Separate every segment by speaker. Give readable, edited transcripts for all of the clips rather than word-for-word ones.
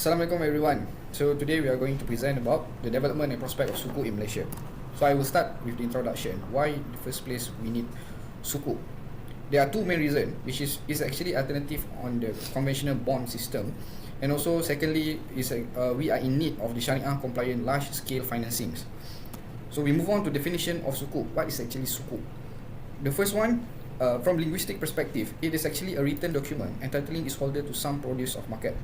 Speaker 1: Assalamualaikum everyone. So today we are going to present about the development and prospect of sukuk in Malaysia. So I will start with the introduction. Why in the first place we need sukuk? There are two main reasons, which is actually alternative on the conventional bond system, and also secondly is we are in need of the Sharia compliant large scale financings. So we move on to definition of sukuk. What is actually sukuk? The first one, from linguistic perspective, it is actually a written document entitling its holder to some produce of market.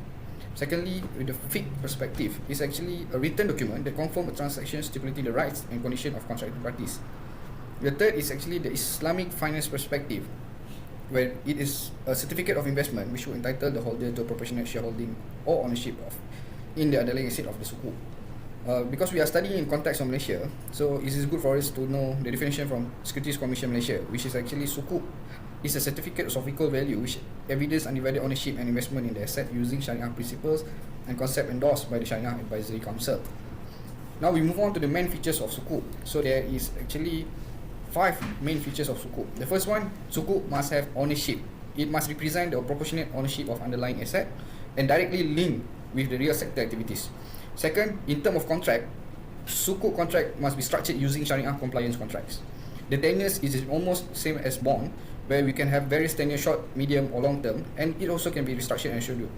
Speaker 1: Secondly, with the fiqh perspective, it's actually a written document that confirms a transaction stipulating the rights and condition of contracting parties. The third is actually the Islamic finance perspective, where it is a certificate of investment which will entitle the holder to a proportionate shareholding or ownership of in the underlying asset of the sukuk. Because we are studying in context of Malaysia, so it is good for us to know the definition from Securities Commission Malaysia, which is actually sukuk is a certificate of equal value which evidence undivided ownership and investment in the asset using Sharia principles and concept endorsed by the Sharia Advisory Council. Now we move on to the main features of sukuk. So there is actually 5 main features of sukuk. The first one, sukuk must have ownership. It must represent the proportionate ownership of underlying asset and directly link with the real sector activities. Second, in terms of contract, sukuk contract must be structured using Sharia compliance contracts. The tenures is almost same as bond, where we can have various tenure, short, medium or long term, and it also can be restructured and scheduled.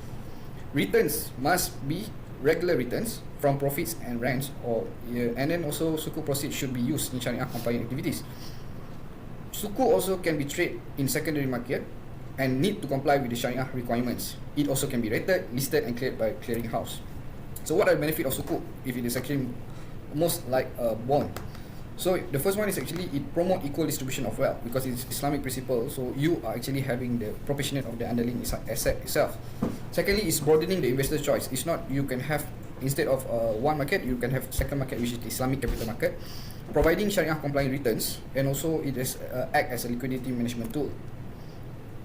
Speaker 1: Returns must be regular returns from profits and rents, and then also sukuk proceeds should be used in Sharia compliant activities. Sukuk also can be traded in secondary market and need to comply with the Sharia requirements. It also can be rated, listed and cleared by clearing house. So what are the benefits of sukuk if it is actually most like a bond? So the first one is actually it promote equal distribution of wealth because it's Islamic principle. So you are actually having the proportionate of the underlying asset itself. Secondly, it's broadening the investor's choice. It's not you can have instead of one market, you can have second market, which is the Islamic capital market, providing Sharia compliant returns, and also it is act as a liquidity management tool.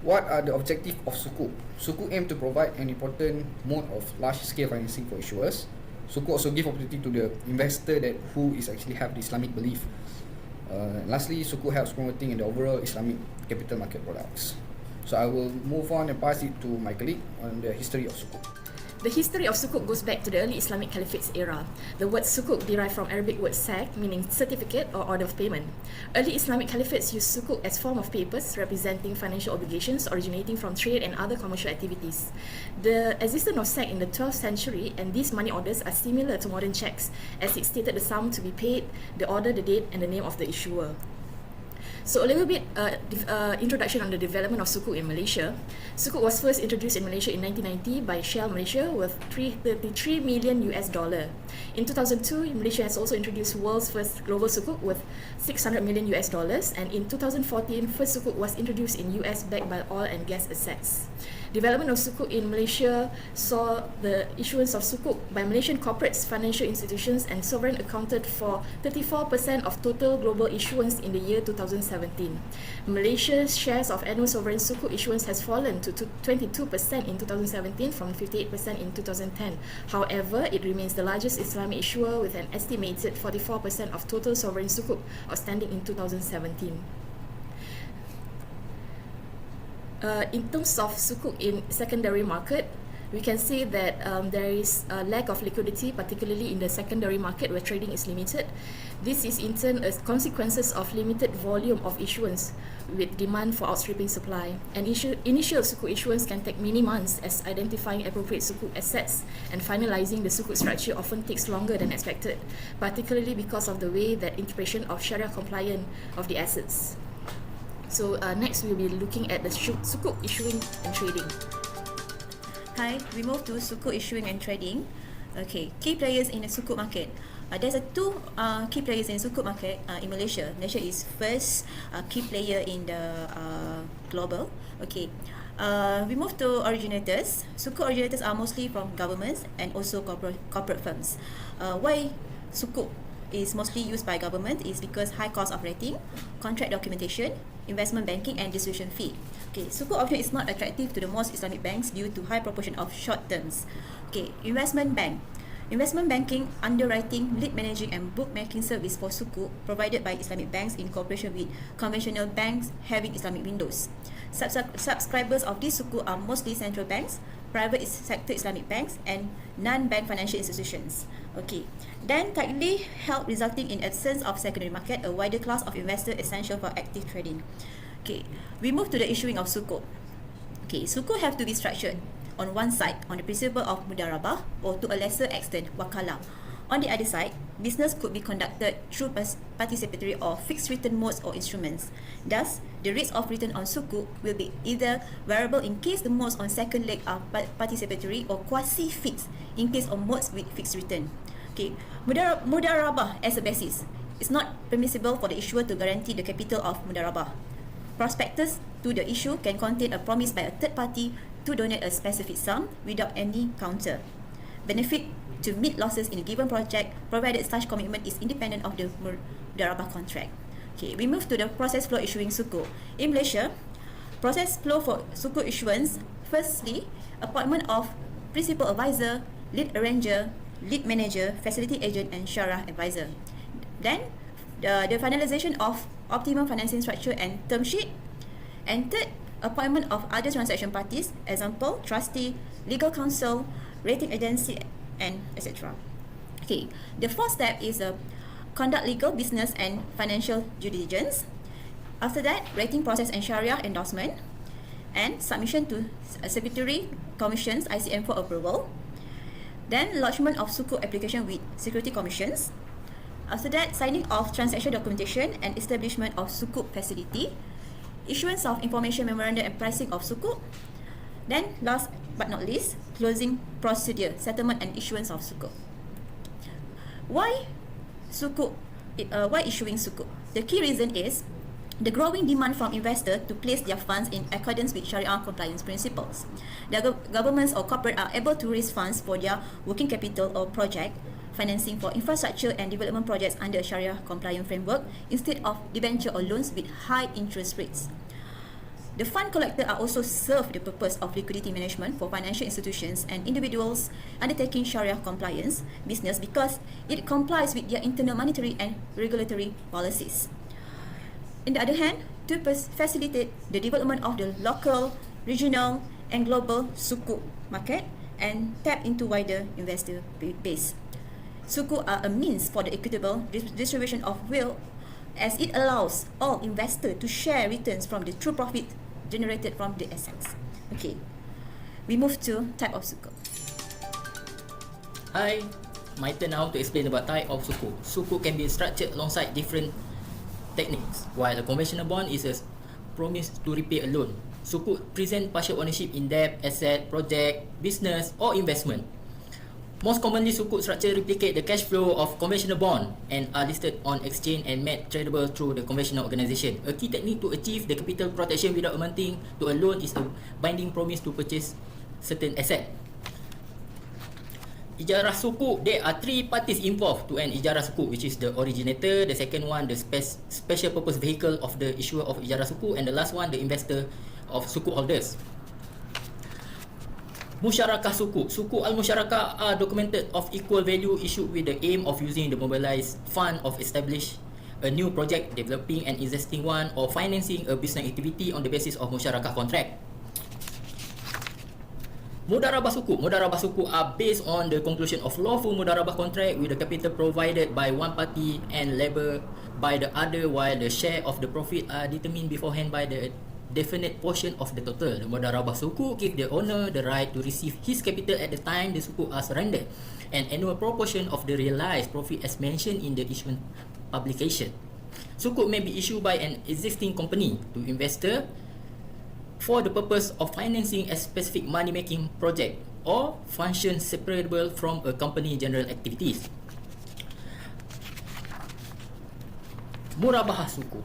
Speaker 1: What are the objectives of sukuk? Sukuk aim to provide an important mode of large scale financing for issuers. Sukuk also give opportunity to the investor that who is actually have the Islamic belief. Lastly, sukuk helps promoting in the overall Islamic capital market products. So I will move on and pass it to my colleague on the history of sukuk.
Speaker 2: The history of sukuk goes back to the early Islamic Caliphate's era. The word sukuk derived from Arabic word sak, meaning certificate or order of payment. Early Islamic Caliphates used sukuk as form of papers representing financial obligations originating from trade and other commercial activities. The existence of sak in the 12th century and these money orders are similar to modern checks, as it stated the sum to be paid, the order, the date, and the name of the issuer. So a little bit introduction on the development of sukuk in Malaysia. Sukuk was first introduced in Malaysia in 1990 by Shell Malaysia with $33 million. In 2002, Malaysia has also introduced world's first global sukuk with $600 million, and in 2014, first sukuk was introduced in US backed by oil and gas assets. Development of sukuk in Malaysia saw the issuance of sukuk by Malaysian corporates, financial institutions and sovereign accounted for 34% of total global issuance in the year 2017. Malaysia's shares of annual sovereign sukuk issuance has fallen to 22% in 2017 from 58% in 2010. However, it remains the largest Islamic issuer with an estimated 44% of total sovereign sukuk outstanding in 2017. In terms of sukuk in secondary market, we can say that there is a lack of liquidity, particularly in the secondary market where trading is limited. This is in turn a consequences of limited volume of issuance with demand for outstripping supply. And initial sukuk issuance can take many months, as identifying appropriate sukuk assets and finalizing the sukuk structure often takes longer than expected, particularly because of the way that interpretation of Sharia compliant of the assets. So next we'll be looking at the sukuk issuing and trading.
Speaker 3: Hi, we move to sukuk issuing and trading. Okay, key players in the sukuk market. There's two key players in sukuk market in Malaysia. Malaysia is first key player in the global. Okay, we move to originators. Sukuk originators are mostly from governments and also corporate firms. Why sukuk is mostly used by government is because high cost of rating, contract documentation, investment banking and distribution fee. Okay, sukuk option is not attractive to the most Islamic banks due to high proportion of short terms. Okay, investment bank. Investment banking, underwriting, lead managing and bookmaking service for sukuk provided by Islamic banks in cooperation with conventional banks having Islamic windows. Subscribers of this sukuk are mostly central banks, private sector Islamic banks, and non-bank financial institutions. Okay. Then tightly held, resulting in absence of secondary market, a wider class of investor essential for active trading. Okay. We move to the issuing of sukuk. Okay, sukuk have to be structured on one side on the principle of mudarabah, or to a lesser extent wakalah. On the other side, business could be conducted through participatory or fixed return modes or instruments. Thus, the rates of return on sukuk will be either variable in case the modes on second leg are participatory, or quasi-fixed in case of modes with fixed return. Okay, mudarabah as a basis. It's not permissible for the issuer to guarantee the capital of mudarabah. Prospectus to the issue can contain a promise by a third party to donate a specific sum without any counter. Benefit to meet losses in a given project, provided such commitment is independent of the mudarabah contract. Okay, we move to the process flow issuing sukuk. In Malaysia, process flow for sukuk issuance: firstly, appointment of principal advisor, lead arranger, lead manager, facility agent, and syarah advisor. Then, the finalization of optimum financing structure and term sheet. And third, appointment of other transaction parties, example, trustee, legal counsel, rating agency, and etc. Okay, the fourth step is conduct legal, business, and financial due diligence. After that, rating process and Sharia endorsement, and submission to Secretary Commissions ICM for approval. Then lodgement of sukuk application with security commissions. After that, signing of transaction documentation and establishment of sukuk facility, issuance of information memorandum and pricing of sukuk. Then last but not least, closing procedure, settlement and issuance of sukuk. Why sukuk? Why issuing sukuk? The key reason is the growing demand from investors to place their funds in accordance with Sharia compliance principles. The governments or corporate are able to raise funds for their working capital or project financing for infrastructure and development projects under a Sharia compliant framework instead of debenture or loans with high interest rates. The fund collectors are also serve the purpose of liquidity management for financial institutions and individuals undertaking Sharia compliance business because it complies with their internal monetary and regulatory policies. On the other hand, to facilitate the development of the local, regional, and global sukuk market and tap into wider investor base. Sukuk are a means for the equitable distribution of wealth, as it allows all investors to share returns from the true profit generated from the assets. Okay, we move to type of sukuk.
Speaker 4: Hi, my turn now to explain about type of sukuk. Sukuk can be structured alongside different techniques. While a conventional bond is a promise to repay a loan, sukuk present partial ownership in debt, asset, project, business, or investment. Most commonly, sukuk structure replicate the cash flow of conventional bond and are listed on exchange and made tradable through the conventional organisation. A key technique to achieve the capital protection without amounting to a loan is a binding promise to purchase certain asset. Ijarah sukuk, there are three parties involved to an ijarah sukuk, which is the originator, the second one the special purpose vehicle of the issuer of ijarah sukuk, and the last one the investor of sukuk holders. Musyarakah sukuk. Sukuk al-musyarakah are documented of equal value issued with the aim of using the mobilized fund of establish a new project, developing an existing one, or financing a business activity on the basis of musyarakah contract. Mudarabah sukuk. Mudarabah sukuk are based on the conclusion of lawful mudarabah contract with the capital provided by one party and labor by the other, while the share of the profit are determined beforehand by the definite portion of the total. The mudarabah sukuk give the owner the right to receive his capital at the time the sukuk are surrendered, an annual proportion of the realized profit as mentioned in the issuance publication. Sukuk may be issued by an existing company to investor for the purpose of financing a specific money-making project or function separable from a company general activities. Murabahah sukuk.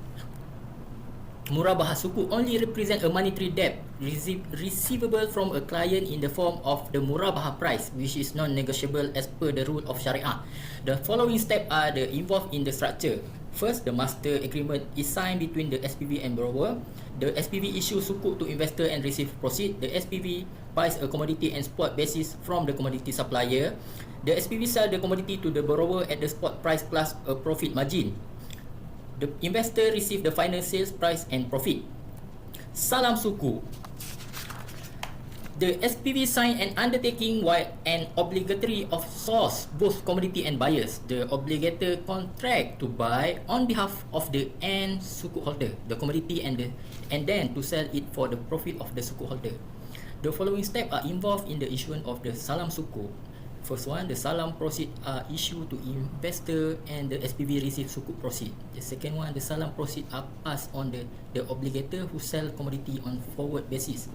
Speaker 4: Murabahah sukuk only represent a monetary debt receivable from a client in the form of the murabahah price, which is non-negotiable as per the rule of Sharia. The following steps are involved in the structure. First, the master agreement is signed between the SPV and borrower. The SPV issues sukuk to investor and receive proceed. The SPV buys a commodity and spot basis from the commodity supplier. The SPV sell the commodity to the borrower at the spot price plus a profit margin. The investor receive the final sales price and profit. Salam Sukuk. The SPV sign an undertaking while an obligatory of source both commodity and buyers. The obligator contract to buy on behalf of the end sukuk holder the commodity and then to sell it for the profit of the sukuk holder. The following steps are involved in the issuance of the Salam Sukuk. First one, the Salam proceed are issued to investor and the SPV receive sukuk proceed. The second one, the Salam proceed are passed on the obligator who sell commodity on forward basis.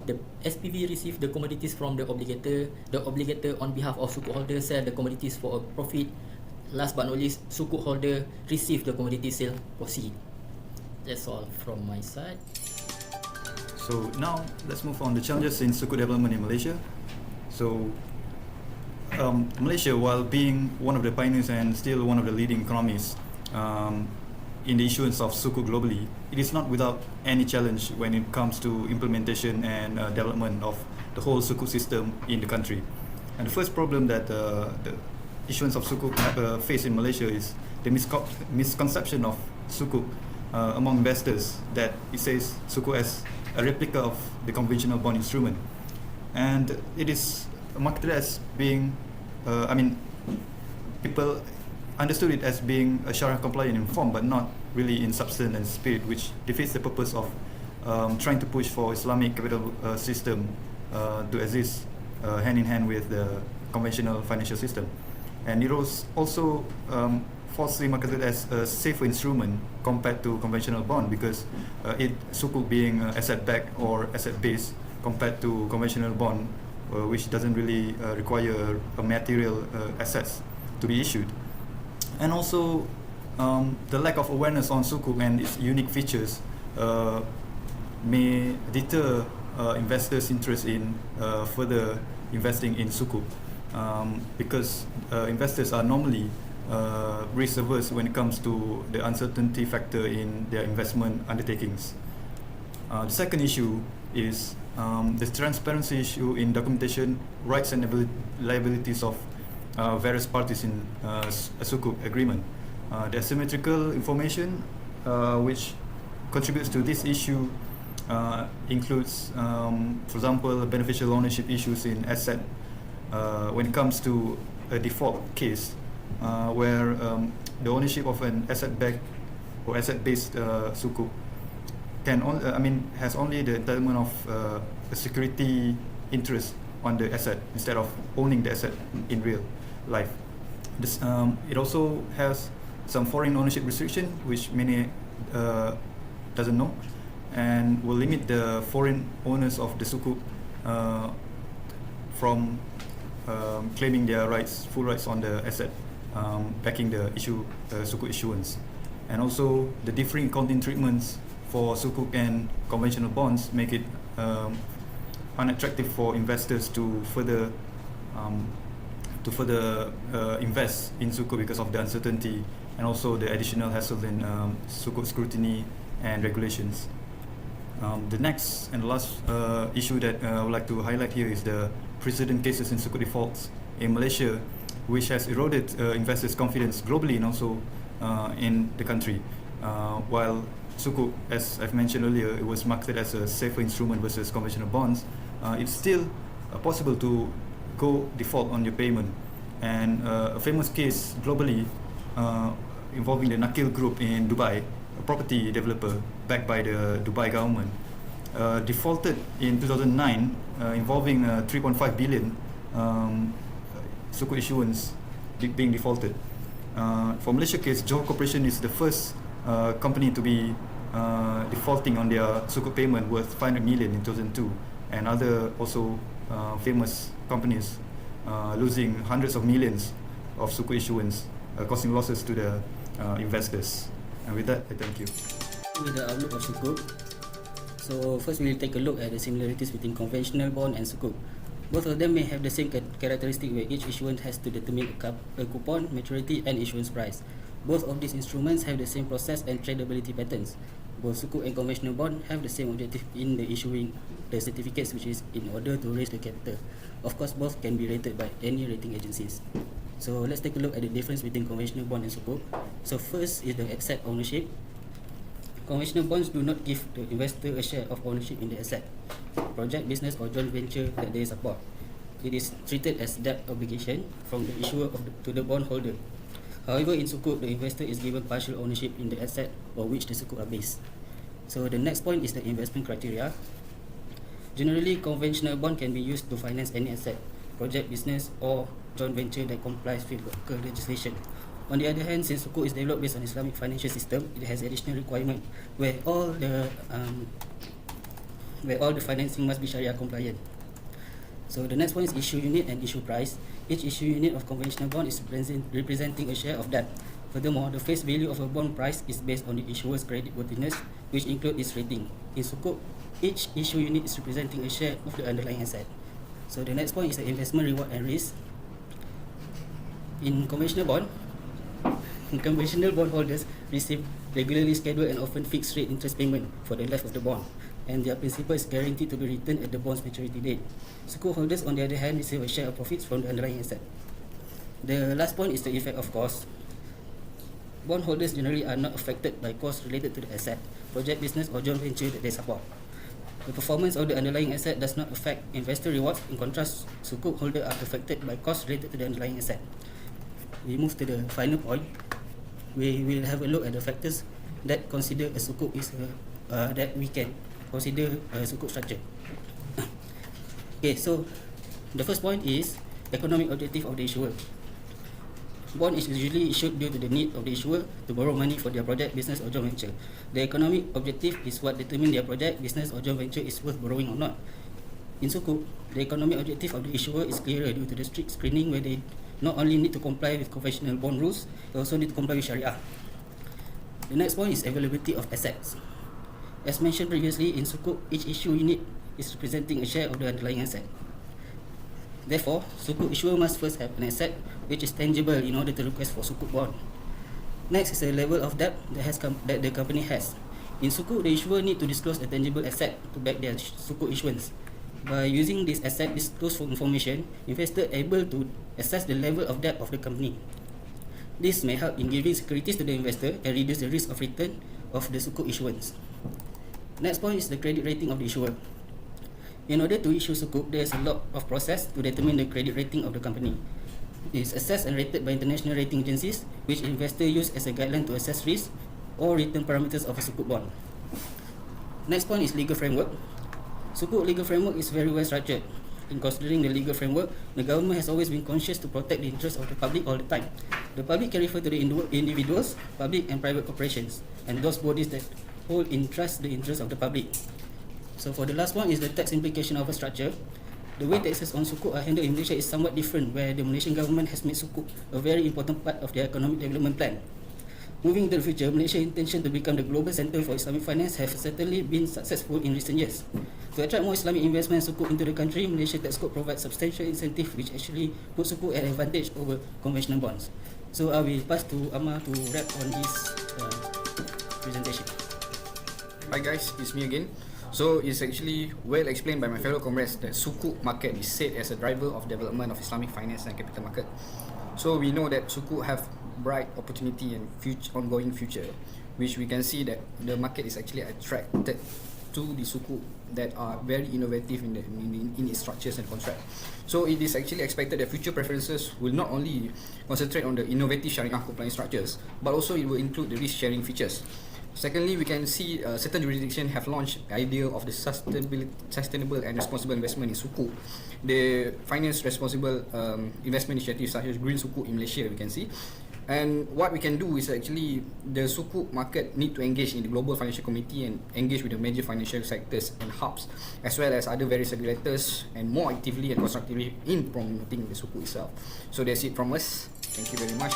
Speaker 4: The SPV receive the commodities from the obligator. The obligator on behalf of sukuk holder sell the commodities for a profit. Last but not least, sukuk holder receive the commodity sale proceed. That's all from my side.
Speaker 5: So now let's move on to challenges in sukuk development in Malaysia. So Malaysia, while being one of the pioneers and still one of the leading economies in the issuance of sukuk globally, it is not without any challenge when it comes to implementation and development of the whole sukuk system in the country. And the first problem that the issuance of sukuk face in Malaysia is the misconception of sukuk among investors, that it says sukuk as a replica of the conventional bond instrument, and it is marketed as being people understood it as being a Sharia compliant in form, but not really in substance and spirit, which defeats the purpose of trying to push for Islamic capital system to exist hand in hand with the conventional financial system. And it was also falsely marketed as a safer instrument compared to conventional bond, because sukuk being asset-backed or asset-based compared to conventional bond, which doesn't really require a material assets to be issued. And also the lack of awareness on sukuk and its unique features may deter investors' interest in further investing in sukuk, because investors are normally risk averse when it comes to the uncertainty factor in their investment undertakings. The second issue is the transparency issue in documentation, rights and liabilities of various parties in a sukuk agreement. The asymmetrical information which contributes to this issue includes, for example, beneficial ownership issues in asset when it comes to a default case where the ownership of an asset-backed or asset-based sukuk has only the entitlement of a security interest on the asset instead of owning the asset in real life. This, it also has some foreign ownership restriction, which many doesn't know, and will limit the foreign owners of the sukuk from claiming their rights, full rights on the asset backing the sukuk issuance. And also the differing accounting treatments for sukuk and conventional bonds make it unattractive for investors to further invest in sukuk because of the uncertainty and also the additional hassle in sukuk scrutiny and regulations. The next and last issue that I would like to highlight here is the precedent cases in sukuk defaults in Malaysia, which has eroded investors' confidence globally and also in the country. While sukuk, as I've mentioned earlier, it was marketed as a safer instrument versus conventional bonds, it's still possible to go default on your payment. And a famous case globally involving the Nakil Group in Dubai, a property developer backed by the Dubai government, defaulted in 2009 involving 3.5 billion sukuk issuance being defaulted. For Malaysia case, Johor Corporation is the first company to be defaulting on their sukuk payment worth 500 million in 2002, and other also famous companies losing hundreds of millions of sukuk issuance, causing losses to the investors. And with that, I thank you.
Speaker 6: With the outlook of sukuk, so first we will take a look at the similarities between conventional bond and sukuk. Both of them may have the same characteristic, where each issuance has to determine a coupon, maturity and issuance price. Both of these instruments have the same process and tradability patterns. Both sukuk and conventional bond have the same objective in the issuing the certificates, which is in order to raise the capital. Of course, both can be rated by any rating agencies. So let's take a look at the difference between conventional bond and sukuk. So first is the asset ownership. Conventional bonds do not give the investor a share of ownership in the asset, project, business or joint venture that they support. It is treated as debt obligation from the issuer to the bondholder. However, in sukuk, the investor is given partial ownership in the asset on which the sukuk are based. So the next point is the investment criteria. Generally, conventional bond can be used to finance any asset, project, business or joint venture that complies with local legislation. On the other hand, since sukuk is developed based on Islamic financial system, it has additional requirement where all the financing must be Sharia compliant. So the next one is issue unit and issue price. Each issue unit of conventional bond is representing a share of that. Furthermore, the face value of a bond price is based on the issuer's creditworthiness, which include its rating. In sukuk, each issue unit is representing a share of the underlying asset. So the next point is the investment reward and risk. In conventional bondholders receive regularly scheduled and often fixed rate interest payment for the life of the bond, and their principal is guaranteed to be returned at the bond's maturity date. Sukuk holders, on the other hand, receive a share of profits from the underlying asset. The last point is the effect of cost. Bondholders generally are not affected by costs related to the asset, project, business or joint venture that they support. The performance of the underlying asset does not affect investor rewards. In contrast, sukuk holders are affected by costs related to the underlying asset. We move to the final point. We will have a look at the factors that consider a sukuk is that we can consider a sukuk structure. Okay, so the first point is economic objective of the issuer. Bond is usually issued due to the need of the issuer to borrow money for their project, business or joint venture. The economic objective is what determines their project, business or joint venture is worth borrowing or not. In sukuk, the economic objective of the issuer is clearer due to the strict screening where they not only need to comply with conventional bond rules, they also need to comply with Sharia. The next point is availability of assets. As mentioned previously, in sukuk, each issue unit is representing a share of the underlying asset. Therefore, sukuk issuer must first have an asset which is tangible in order to request for sukuk bond. Next is the level of debt that the company has. In sukuk, the issuer need to disclose a tangible asset to back their sukuk issuance. By using this asset disclosed information, investors are able to assess the level of debt of the company. This may help in giving securities to the investor and reduce the risk of return of the sukuk issuance. Next point is the credit rating of the issuer. In order to issue sukuk, there is a lot of process to determine the credit rating of the company. It is assessed and rated by international rating agencies, which investors use as a guideline to assess risk or return parameters of a sukuk bond. Next point is legal framework. Sukuk legal framework is very well structured. In considering the legal framework, the government has always been conscious to protect the interests of the public all the time. The public can refer to the individuals, public and private corporations, and those bodies that hold in trust the interests of the public. So for the last one is the tax implication of a structure. The way taxes on sukuk are handled in Malaysia is somewhat different, where the Malaysian government has made sukuk a very important part of their economic development plan. Moving to the future, Malaysia's intention to become the global centre for Islamic finance have certainly been successful in recent years. To attract more Islamic investment and sukuk into the country, Malaysia Tax Code provides substantial incentive which actually put sukuk at advantage over conventional bonds. So I will pass to Amar to wrap on his presentation.
Speaker 1: Hi guys, it's me again. So it's actually well explained by my fellow comrades that sukuk market is said as a driver of development of Islamic finance and capital market. So we know that sukuk have bright opportunity and ongoing future, which we can see that the market is actually attracted to the sukuk that are very innovative in its structures and contract. So it is actually expected that future preferences will not only concentrate on the innovative Sharia compliant structures, but also it will include the risk sharing features. Secondly, we can see certain jurisdictions have launched the idea of the sustainable and responsible investment in sukuk. The finance responsible investment initiatives such as Green Sukuk in Malaysia, we can see. And what we can do is actually the sukuk market need to engage in the global financial community and engage with the major financial sectors and hubs, as well as other various regulators, and more actively and constructively in promoting the sukuk itself. So that's it from us. Thank you very much.